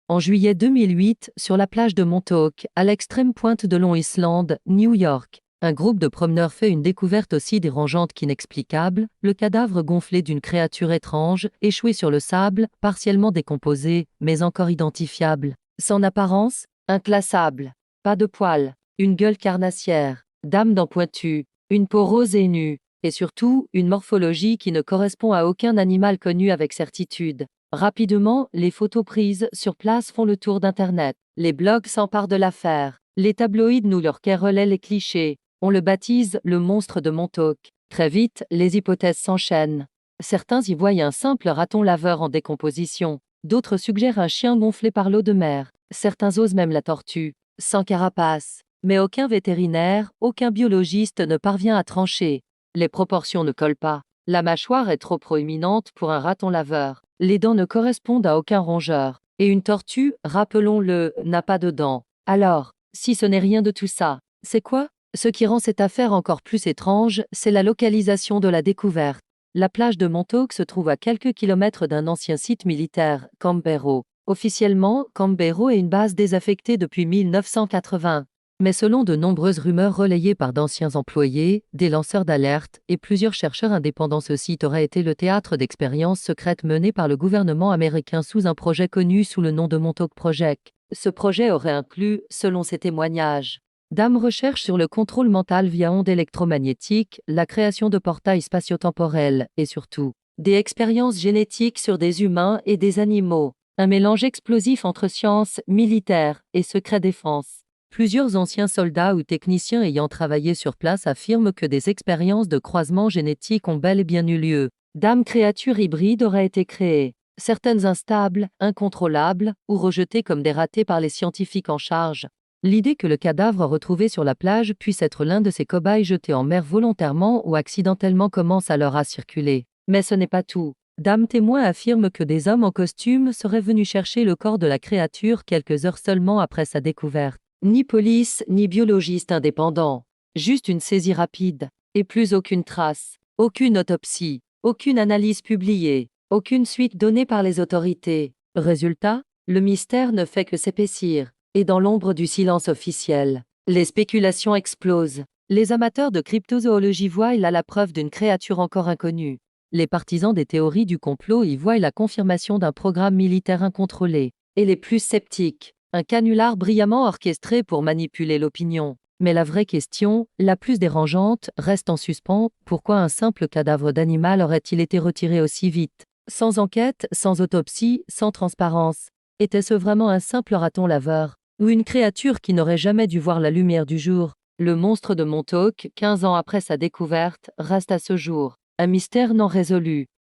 En juillet 2008, sur la plage de Montauk, à l'extrême pointe de Long Island, New York, un groupe de promeneurs fait une découverte aussi dérangeante qu'inexplicable, le cadavre gonflé d'une créature étrange, échouée sur le sable, partiellement décomposée, mais encore identifiable. Son apparence, inclassable. Pas de poils, une gueule carnassière, dame dents pointues, une peau rose et nue, et surtout, une morphologie qui ne correspond à aucun animal connu avec certitude. Rapidement, les photos prises sur place font le tour d'Internet. Les blogs s'emparent de l'affaire. Les tabloïds new-yorkais relaient les clichés. On le baptise le monstre de Montauk. Très vite, les hypothèses s'enchaînent. Certains y voient un simple raton laveur en décomposition. D'autres suggèrent un chien gonflé par l'eau de mer. Certains osent même la tortue, sans carapace. Mais aucun vétérinaire, aucun biologiste ne parvient à trancher. Les proportions ne collent pas. La mâchoire est trop proéminente pour un raton laveur. Les dents ne correspondent à aucun rongeur. Et une tortue, rappelons-le, n'a pas de dents. Alors, si ce n'est rien de tout ça, c'est quoi? Ce qui rend cette affaire encore plus étrange, c'est la localisation de la découverte. La plage de Montauk se trouve à quelques kilomètres d'un ancien site militaire, Camp Barrow. Officiellement, Camp Barrow est une base désaffectée depuis 1980. Mais selon de nombreuses rumeurs relayées par d'anciens employés, des lanceurs d'alerte et plusieurs chercheurs indépendants, ce site aurait été le théâtre d'expériences secrètes menées par le gouvernement américain sous un projet connu sous le nom de Montauk Project. Ce projet aurait inclus, selon ces témoignages, recherches sur le contrôle mental via ondes électromagnétiques, la création de portails spatio-temporels et surtout, des expériences génétiques sur des humains et des animaux. Un mélange explosif entre science, militaire et secret défense. Plusieurs anciens soldats ou techniciens ayant travaillé sur place affirment que des expériences de croisement génétique ont bel et bien eu lieu. Créatures hybrides auraient été créées. Certaines instables, incontrôlables, ou rejetées comme des ratés par les scientifiques en charge. L'idée que le cadavre retrouvé sur la plage puisse être l'un de ces cobayes jetés en mer volontairement ou accidentellement commence alors à circuler. Mais ce n'est pas tout. Témoin affirme que des hommes en costume seraient venus chercher le corps de la créature quelques heures seulement après sa découverte. Ni police, ni biologiste indépendant. Juste une saisie rapide. Et plus aucune trace. Aucune autopsie. Aucune analyse publiée. Aucune suite donnée par les autorités. Résultat, le mystère ne fait que s'épaissir. Et dans l'ombre du silence officiel, les spéculations explosent. Les amateurs de cryptozoologie voient là la preuve d'une créature encore inconnue. Les partisans des théories du complot y voient la confirmation d'un programme militaire incontrôlé. Et les plus sceptiques, un canular brillamment orchestré pour manipuler l'opinion. Mais la vraie question, la plus dérangeante, reste en suspens. Pourquoi un simple cadavre d'animal aurait-il été retiré aussi vite? Sans enquête, sans autopsie, sans transparence. Était-ce vraiment un simple raton laveur? Ou une créature qui n'aurait jamais dû voir la lumière du jour? Le monstre de Montauk, 15 ans après sa découverte, reste à ce jour un mystère non résolu.